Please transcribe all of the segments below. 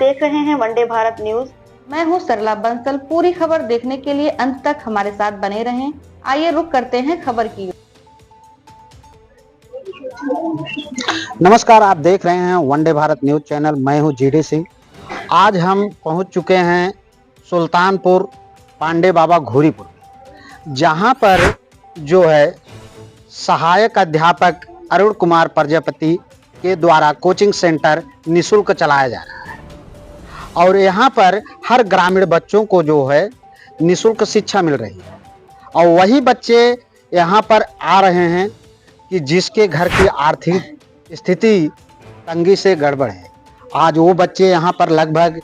देख रहे हैं वनडे भारत न्यूज। मैं हूं सरला बंसल। पूरी खबर देखने के लिए अंत तक हमारे साथ बने रहें। आइए रुक करते हैं खबर की। नमस्कार, आप देख रहे हैं वनडे भारत न्यूज चैनल। मैं हूं जीडी सिंह। आज हम पहुंच चुके हैं सुल्तानपुर पांडे बाबा घोरीपुर, जहां पर जो है सहायक अध्यापक अरुण कुमार प्रजापति के द्वारा कोचिंग सेंटर निःशुल्क चलाया जा रहा है और यहाँ पर हर ग्रामीण बच्चों को जो है निःशुल्क शिक्षा मिल रही है। और वही बच्चे यहाँ पर आ रहे हैं कि जिसके घर की आर्थिक स्थिति तंगी से गड़बड़ है। आज वो बच्चे यहाँ पर लगभग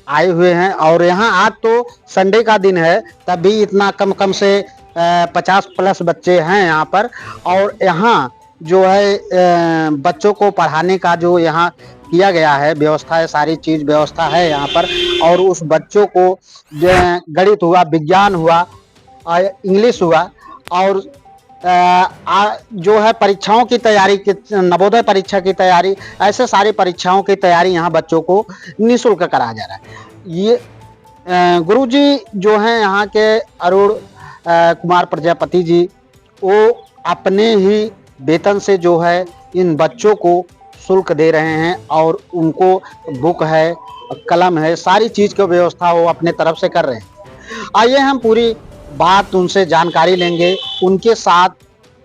आए हुए हैं और यहाँ आज तो संडे का दिन है, तब भी इतना कम से 50+ बच्चे हैं यहाँ पर। और यहाँ जो है बच्चों को पढ़ाने का जो यहाँ किया गया है व्यवस्था है, सारी चीज़ व्यवस्था है यहाँ पर। और उस बच्चों को गणित हुआ, विज्ञान हुआ, इंग्लिश हुआ और जो है परीक्षाओं की तैयारी, नवोदय परीक्षा की तैयारी, ऐसे सारी परीक्षाओं की तैयारी यहाँ बच्चों को निःशुल्क कराया जा रहा है। ये गुरुजी जो हैं यहाँ के अरुण कुमार प्रजापति जी, वो अपने ही वेतन से जो है इन बच्चों को शुल्क दे रहे हैं और उनको बुक है, कलम है, सारी चीज़ की व्यवस्था वो अपने तरफ से कर रहे हैं। आइए हम पूरी बात उनसे जानकारी लेंगे, उनके साथ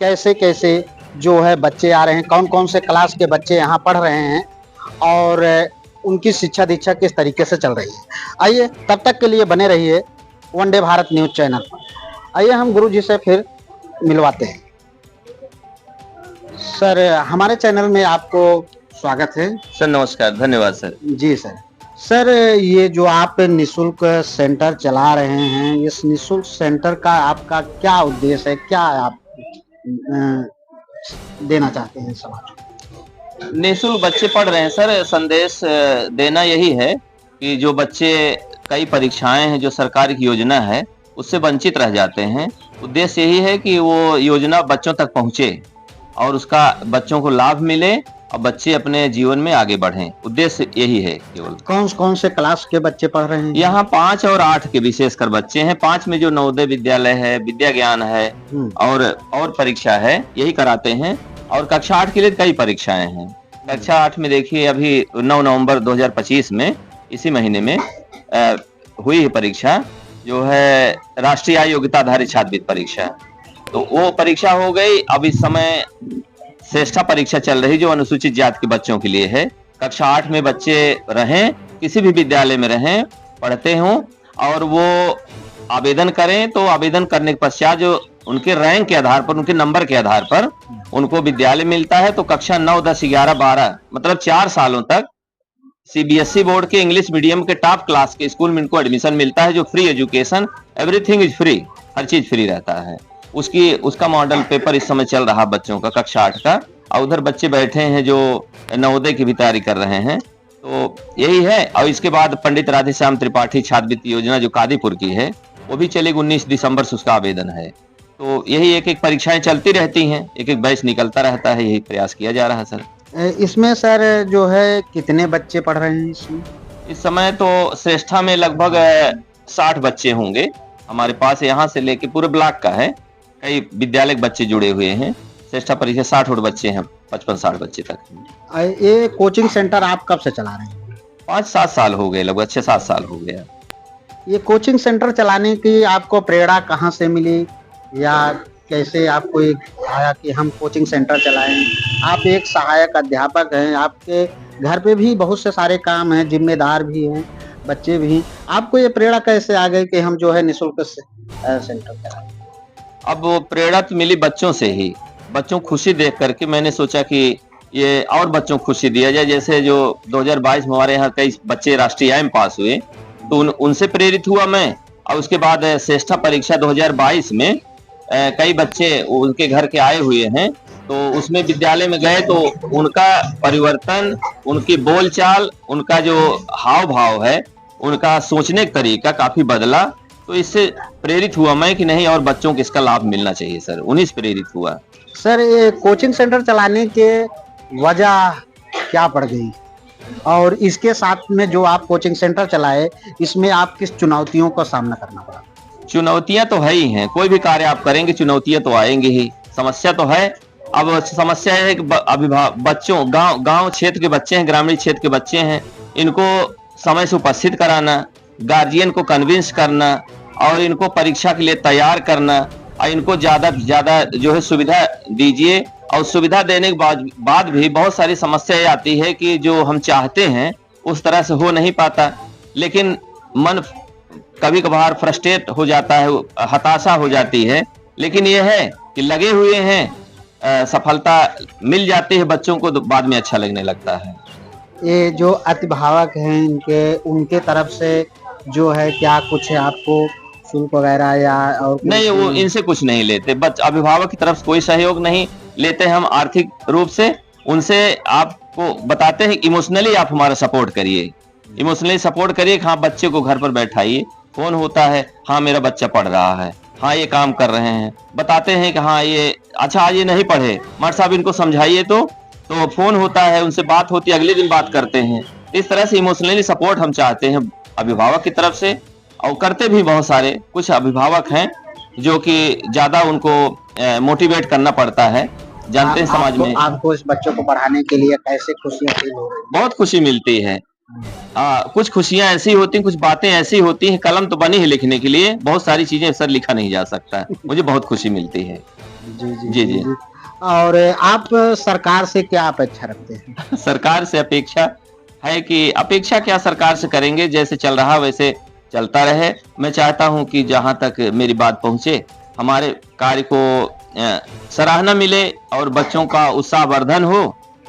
कैसे कैसे जो है बच्चे आ रहे हैं, कौन कौन से क्लास के बच्चे यहाँ पढ़ रहे हैं और उनकी शिक्षा दीक्षा किस तरीके से चल रही है। आइए, तब तक के लिए बने रहिए वनडे भारत न्यूज चैनल पर। आइए हम गुरु जी से फिर मिलवाते हैं। सर, हमारे चैनल में आपको स्वागत है। सर नमस्कार, धन्यवाद सर। जी सर, ये जो आप निःशुल्क सेंटर चला रहे हैं, इस निःशुल्क सेंटर का आपका क्या उद्देश्य है, क्या आप देना चाहते हैं समाज? निःशुल्क बच्चे पढ़ रहे हैं सर, संदेश देना यही है कि जो बच्चे कई परीक्षाएं हैं जो सरकार की योजना है उससे वंचित रह जाते हैं। उद्देश्य यही है कि वो योजना बच्चों तक पहुंचे और उसका बच्चों को लाभ मिले और बच्चे अपने जीवन में आगे बढ़ें। उद्देश्य यही है केवल। कौन से क्लास के बच्चे पढ़ रहे हैं? यहाँ 5 और 8 के विशेषकर बच्चे हैं। 5 में जो नवोदय विद्यालय है, विद्या ज्ञान है और परीक्षा है, यही कराते हैं। और कक्षा 8 के लिए कई परीक्षाएं हैं। कक्षा 8 में देखिए अभी 9 नवंबर 2025 में, इसी महीने में हुई है परीक्षा, जो है राष्ट्रीय योग्यता आधारित छात्रवृत्ति परीक्षा। तो वो परीक्षा हो गई। अब इस समय श्रेष्ठा परीक्षा चल रही जो अनुसूचित जाति के बच्चों के लिए है। कक्षा 8 में बच्चे रहें, किसी भी विद्यालय में रहें, पढ़ते हों और वो आवेदन करें, तो आवेदन करने के पश्चात जो उनके रैंक के आधार पर, उनके नंबर के आधार पर उनको विद्यालय मिलता है। तो कक्षा 9, 10, 11, 12 मतलब 4 सालों तक सीबीएसई बोर्ड के इंग्लिश मीडियम के टॉप क्लास के स्कूल में इनको एडमिशन मिलता है, जो free education, everything is free, हर चीज फ्री रहता है। उसका मॉडल पेपर इस समय चल रहा बच्चों का कक्षा 8 का। और उधर बच्चे बैठे हैं जो नवोदय की भी तैयारी कर रहे हैं। तो यही है। और इसके बाद पंडित राधेश्याम त्रिपाठी छात्रवृत्ति योजना जो कादीपुर की है, वो भी चलेगी। 19 दिसंबर से उसका आवेदन है। तो यही एक परीक्षाएं चलती रहती हैं, एक बैच निकलता रहता है, यही प्रयास किया जा रहा है सर। इसमें सर जो है कितने बच्चे पढ़ रहे हैं इसमें? इस समय तो श्रेष्ठा में लगभग 60 बच्चे होंगे हमारे पास। यहाँ से लेके पूरे ब्लॉक का है, कई विद्यालय के बच्चे जुड़े हुए हैं। श्रेष्ठा परीक्षा 60 बच्चे हैं, 55-60 बच्चे तक। ये कोचिंग सेंटर आप कब से चला रहे हैं? 5-7 साल हो गए, लगभग 6-7 साल हो गया। ये कोचिंग सेंटर चलाने की आपको प्रेरणा कहाँ से मिली या कैसे आपको आया कि हम कोचिंग सेंटर चलाएं? आप एक सहायक अध्यापक हैं, आपके घर पे भी बहुत से सारे काम हैं, जिम्मेदार भी हैं, बच्चे भी। आपको ये प्रेरणा कैसे आ गई कि हम जो है निःशुल्क सेंटर चलाएं? अब वो प्रेरणा तो मिली बच्चों से ही। बच्चों को खुशी देख करके मैंने सोचा कि ये और बच्चों को खुशी दिया जाए। जैसे जो 2022 में हमारे यहाँ कई बच्चे राष्ट्रीय में पास हुए, तो उनसे प्रेरित हुआ मैं। और उसके बाद श्रेष्ठा परीक्षा 2022 में कई बच्चे उनके घर के आए हुए हैं, तो उसमें विद्यालय में गए तो उनका परिवर्तन, उनकी बोलचाल, उनका जो हाव भाव है, उनका सोचने का तरीका काफी बदला। तो इससे प्रेरित हुआ मैं कि नहीं और बच्चों को इसका लाभ मिलना चाहिए सर, उन्हीं से प्रेरित हुआ। सर, ये कोचिंग सेंटर चलाने के वजह क्या पड़ गई? और इसके साथ में जो आप कोचिंग सेंटर चलाए, इसमें आप किस चुनौतियों का सामना करना पड़ा? चुनौतियां तो है ही हैं, कोई भी कार्य आप करेंगे चुनौतियां तो आएंगी ही। समस्या तो है। अब समस्या है कि बच्चों गांव क्षेत्र के बच्चे हैं, ग्रामीण क्षेत्र के बच्चे हैं, इनको समय से उपस्थित कराना, गार्जियन को कन्विंस करना और इनको परीक्षा के लिए तैयार करना और इनको ज्यादा से ज्यादा जो है सुविधा दीजिए। और सुविधा देने के बाद भी बहुत सारी समस्याएं आती है कि जो हम चाहते हैं उस तरह से हो नहीं पाता, लेकिन मन कभी कभार फ्रस्ट्रेट हो जाता है, हताशा हो जाती है। लेकिन ये है कि लगे हुए हैं, सफलता मिल जाती है बच्चों को तो बाद में अच्छा लगने लगता है। ये जो अभिभावक हैं उनके तरफ से जो है क्या कुछ आपको शुल्क वगैरह या और नहीं, वो इनसे कुछ नहीं लेते। अभिभावक की तरफ से कोई सहयोग नहीं लेते हम आर्थिक रूप से। उनसे आपको बताते हैं इमोशनली आप हमारा सपोर्ट करिए, इमोशनली सपोर्ट करिए कि हाँ बच्चे को घर पर बैठाइए, फोन होता है, हाँ मेरा बच्चा पढ़ रहा है, हाँ ये काम कर रहे हैं, बताते हैं कि हाँ ये अच्छा आज ये नहीं पढ़े, मास्टर साहब इनको समझाइए तो फोन होता है, उनसे बात होती है, अगले दिन बात करते हैं। इस तरह से इमोशनली सपोर्ट हम चाहते हैं अभिभावक की तरफ से, और करते भी बहुत सारे कुछ अभिभावक हैं जो कि ज्यादा उनको मोटिवेट करना पड़ता है। जानते हैं समाज में आपको इस बच्चों को पढ़ाने के लिए कैसे खुशियां फील हो रही है? बहुत खुशी मिलती है। कुछ खुशियां ऐसी होती हैं, कुछ बातें ऐसी होती हैं, कलम तो बनी है लिखने के लिए, बहुत सारी चीजें सर लिखा नहीं जा सकता। मुझे बहुत खुशी मिलती है। जी जी। और आप सरकार से क्या अपेक्षा रखते हैं? सरकार से अपेक्षा है कि अपेक्षा क्या सरकार से करेंगे, जैसे चल रहा वैसे चलता रहे। मैं चाहता हूं कि जहां तक मेरी बात पहुंचे हमारे कार्य को सराहना मिले और बच्चों का उत्साहवर्धन हो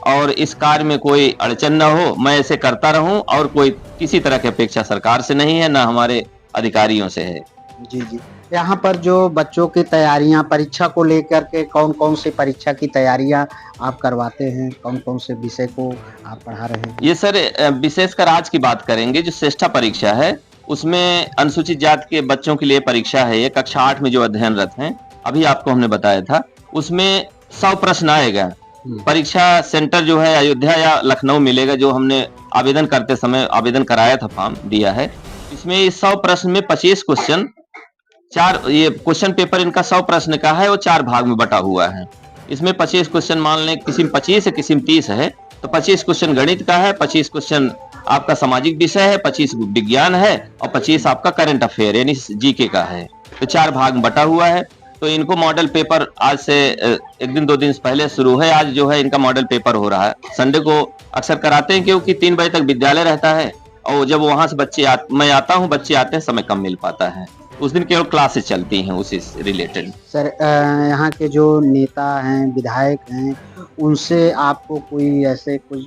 और इस कार्य में कोई अड़चन न हो। मैं ऐसे करता रहूं और कोई किसी तरह की अपेक्षा सरकार से नहीं है, ना हमारे अधिकारियों से है। जी जी। यहाँ पर जो बच्चों की तैयारियां परीक्षा को लेकर के कौन कौन सी परीक्षा की तैयारियां आप करवाते हैं, कौन कौन से विषय को आप पढ़ा रहे हैं? ये सर विशेषकर आज की बात करेंगे, जो श्रेष्ठा परीक्षा है उसमें अनुसूचित जाति के बच्चों के लिए परीक्षा है। ये कक्षा 8 में जो अध्ययनरत हैं, अभी आपको हमने बताया था, उसमें 100 प्रश्न आएगा। परीक्षा सेंटर जो है अयोध्या या लखनऊ मिलेगा, जो हमने आवेदन करते समय आवेदन कराया था, फॉर्म दिया है। इसमें 100 प्रश्न में 25 क्वेश्चन, ये क्वेश्चन पेपर इनका 100 प्रश्न का है, वो 4 भाग में बटा हुआ है। इसमें 25 क्वेश्चन मान लें, किसी में 25 है किसी में 30 है, तो 25 क्वेश्चन गणित का है, 25 क्वेश्चन आपका सामाजिक विषय है, 25 विज्ञान है और 25 आपका करंट अफेयर यानी जीके का है। तो 4 भाग में बटा हुआ है। तो इनको मॉडल पेपर आज से 1 दिन 2 दिन पहले शुरू है। आज जो है इनका मॉडल पेपर हो रहा है। संडे को अक्सर कराते हैं क्योंकि 3 बजे तक विद्यालय रहता है और जब वहां से मैं आता हूं, बच्चे आते हैं, समय कम मिल पाता है। उस दिन केवल क्लासेस चलती हैं उसी रिलेटेड। सर यहाँ के जो नेता हैं, विधायक हैं, उनसे आपको कोई ऐसे कुछ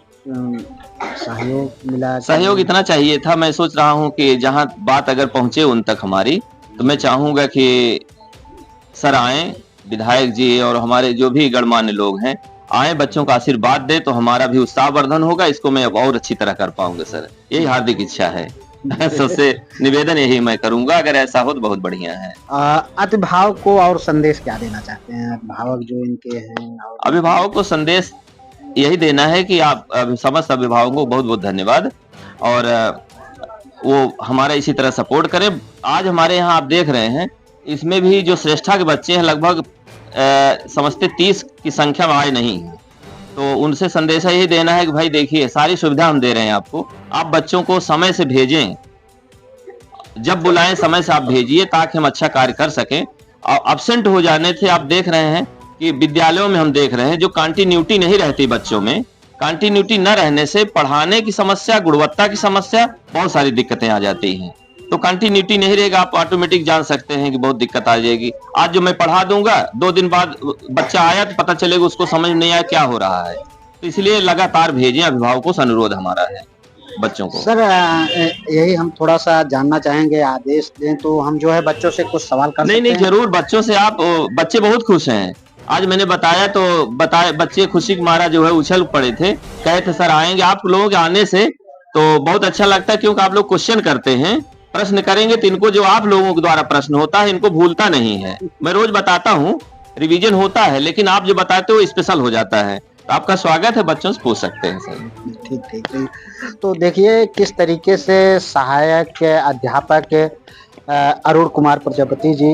सहयोग मिला? सहयोग इतना चाहिए था। मैं सोच रहा हूं कि जहां बात अगर पहुंचे उन तक हमारी, तो मैं चाहूंगा कि सर आए, विधायक जी और हमारे जो भी गणमान्य लोग हैं आए, बच्चों का आशीर्वाद दे तो हमारा भी उत्साहवर्धन होगा। इसको मैं अब और अच्छी तरह कर पाऊंगा सर, यही हार्दिक इच्छा है। सबसे निवेदन यही मैं करूंगा, अगर ऐसा हो तो बहुत बढ़िया है। अभिभावक को और संदेश क्या देना चाहते हैं? अभिभावक जो इनके हैं, अभिभावक को संदेश यही देना है कि आप समस्त अभिभावकों को बहुत बहुत धन्यवाद, और वो हमारा इसी तरह सपोर्ट करें। आज हमारे यहाँ आप देख रहे हैं, इसमें भी जो श्रेष्ठा के बच्चे हैं लगभग समझते 30 की संख्या में आए नहीं है। तो उनसे संदेशा यही देना है कि भाई देखिए, सारी सुविधा हम दे रहे हैं आपको, आप बच्चों को समय से भेजें, जब बुलाएं समय से आप भेजिए ताकि हम अच्छा कार्य कर सकें। और अब्सेंट हो जाने से आप देख रहे हैं कि विद्यालयों में हम देख रहे हैं जो कंटिन्यूटी नहीं रहती बच्चों में, कंटिन्यूटी न रहने से पढ़ाने की समस्या, गुणवत्ता की समस्या, बहुत सारी दिक्कतें आ जाती हैं। तो कंटिन्यूटी नहीं रहेगा, आप ऑटोमेटिक जान सकते हैं कि बहुत दिक्कत आ जाएगी। आज जो मैं पढ़ा दूंगा, 2 दिन बाद बच्चा आया तो पता चलेगा उसको समझ नहीं आया क्या हो रहा है। तो इसलिए लगातार भेजें, अभिभावकों से अनुरोध हमारा है बच्चों को। सर यही हम थोड़ा सा जानना चाहेंगे, आदेश दें तो हम जो है बच्चों से कुछ सवाल कर सकते हैं? नहीं, जरूर बच्चों से आप, बच्चे बहुत खुश हैं। आज मैंने बताया तो बच्चे खुशी के मारा जो है उछल पड़े थे, कहे थे सर आएंगे। आप लोगों के आने से तो बहुत अच्छा लगता है, क्योंकि आप लोग क्वेश्चन करते हैं, प्रश्न करेंगे तो इनको जो आप लोगों के द्वारा प्रश्न होता है इनको भूलता नहीं है। मैं रोज बताता हूँ, रिवीजन होता है, लेकिन आप जो बताते हो स्पेशल हो जाता है। तो आपका स्वागत है, बच्चों से पूछ सकते हैं सर। ठीक ठीक ठीक। तो देखिए किस तरीके से सहायक अध्यापक अरुण कुमार प्रजापति जी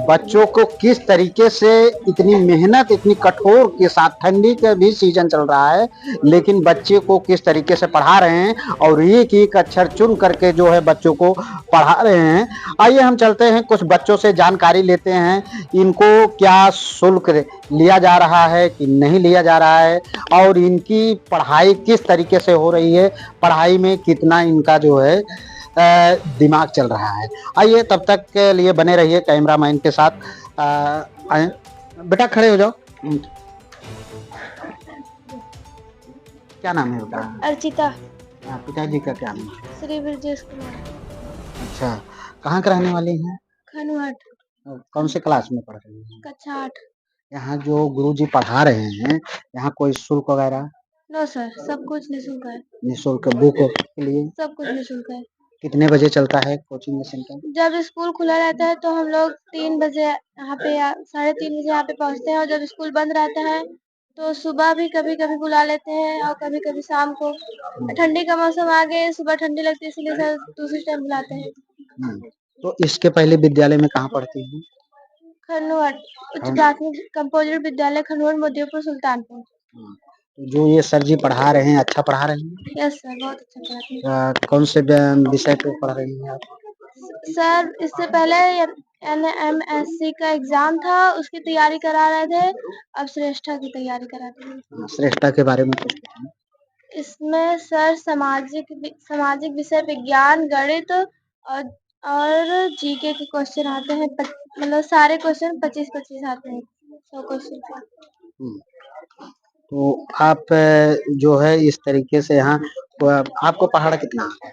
बच्चों को किस तरीके से इतनी मेहनत, इतनी कठोर के साथ, ठंडी का भी सीजन चल रहा है लेकिन बच्चे को किस तरीके से पढ़ा रहे हैं और एक एक अक्षर चुन करके जो है बच्चों को पढ़ा रहे हैं। आइए हम चलते हैं, कुछ बच्चों से जानकारी लेते हैं, इनको क्या शुल्क लिया जा रहा है कि नहीं लिया जा रहा है और इनकी पढ़ाई किस तरीके से हो रही है, पढ़ाई में कितना इनका जो है दिमाग चल रहा है। आइए तब तक के लिए बने रहिए कैमरामैन के साथ। बेटा खड़े हो जाओ। क्या नाम है बेटा? अर्चिता। पिताजी का क्या नाम है? श्री ब्रजेश कुमार। अच्छा, कहाँ के रहने वाली हैं? खनवाट। कौन से क्लास में पढ़ रही हैं? कक्षा 8। यहाँ जो गुरुजी पढ़ा रहे हैं, यहाँ कोई शुल्क वगैरह? नो सर, सब कुछ निःशुल्क है। निःशुल्क बुक के लिए? सब कुछ निःशुल्क है। कितने बजे चलता है कोचिंग सेंटर? जब स्कूल खुला रहता है तो हम लोग 3 बजे यहाँ पे 3:30 बजे यहाँ पे पहुँचते हैं और जब स्कूल बंद रहता है तो सुबह भी कभी कभी बुला लेते हैं और कभी कभी शाम को। ठंडी का मौसम आ गए, सुबह ठंडी लगती है इसलिए सर दूसरी टाइम बुलाते हैं। तो इसके पहले विद्यालय में कहाँ पढ़ती हैं? खनवाट उच्च प्राथमिक कंपोजिट विद्यालय, खनवाट, मोदियोपुर, सुल्तानपुर। तो जो ये सर जी पढ़ा रहे हैं, अच्छा पढ़ा रहे हैं? यस सर, बहुत अच्छा पढ़ाते हैं। कौन से विषय पे पढ़ रही हैं आप? सर इससे पहले NMSC का एग्जाम था, उसकी तैयारी करा रहे थे, अब श्रेष्ठा की तैयारी कराते हैं। श्रेष्ठा के बारे में कुछ बताएं। इसमें सर सामाजिक विषय, विज्ञान, गणित और जीके के क्वेश्चन आते हैं। मतलब सारे क्वेश्चन 25-25 आते हैं, 100 क्वेश्चन। तो आप जो है इस तरीके से यहाँ आपको पहाड़ा कितना है?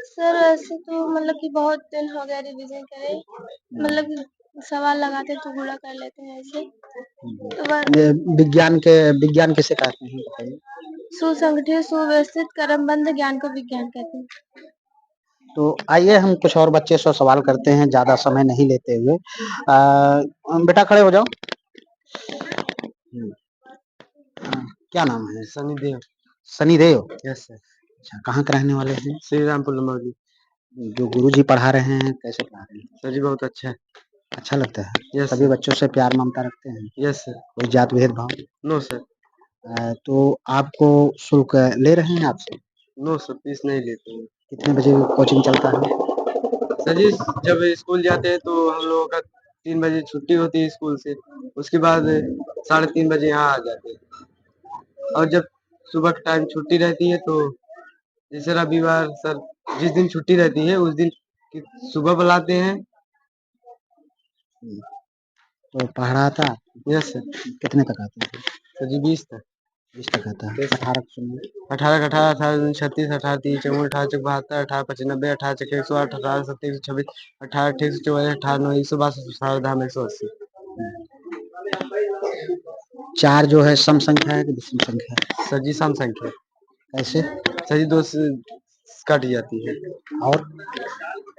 सर ऐसे तो मतलब कि बहुत दिन हो गया रिवीजन करे, मतलब कि सवाल लगाते तो पूरा कर लेते हैं ऐसे। तो विज्ञान किसे कहते हैं बताइए? सुसंगठित, सुव्यवस्थित, क्रमबद्ध ज्ञान को विज्ञान कहते हैं। तो आइए हम कुछ और बच्चे से सवाल करते हैं, ज्यादा समय नहीं लेते हुए। बेटा खड़े हो जाओ। क्या नाम है? सनीदेव। सनीदेव? Yes sir. अच्छा, कहाँ के रहने वाले हैं? श्री रामपुर लमौली। जो गुरुजी पढ़ा रहे हैं कैसे पढ़ा रहे हैं? सर जी बहुत अच्छा है। अच्छा लगता है? यस सभी बच्चों से प्यार ममता रखते हैं? Yes sir. कोई जात भेदभाव? No sir. तो आपको शुल्क ले रहे हैं आपसे? नो सर, फीस नहीं लेते हैं। कितने बजे कोचिंग चलता है? सर जी जब स्कूल जाते हैं तो हम लोगों का 3 बजे छुट्टी होती है स्कूल से, उसके बाद 3:30 बजे यहाँ आ जाते हैं। और जब सुबह का टाइम छुट्टी रहती है तो जैसे रविवार सर जिस दिन छुट्टी रहती है उस दिन सुबह बुलाते हैं। तो पढ़ा था? Yes sir. कितने तक आते थे? सर जी 20 तक। 20 तक आता है। 18 सुनिए। 18 का 18, 18 36, 18 30 54, 18 72, 18 95, 18 108, 18 70 126, 18 144, 18 9 162, 18 धाम 180। 4 जो है सम संख्या है कि विषम संख्या है? सर जी सम संख्या। कैसे? सर जी 2 से कट जाती है। और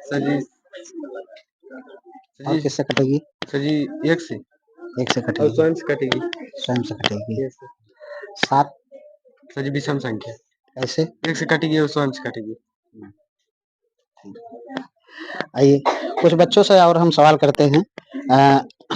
सर जी और किससे कटेगी? सर जी 1 से। 1 से और कटेगी? स्वयं से कटेगी। स्वयं से कटेगी। Yes sir. 7 सर जी विषम संख्या। कैसे? 1 से कटेगी और स्वयं से कटेगी। आइए कुछ बच्चों से और हम सवाल करते हैं।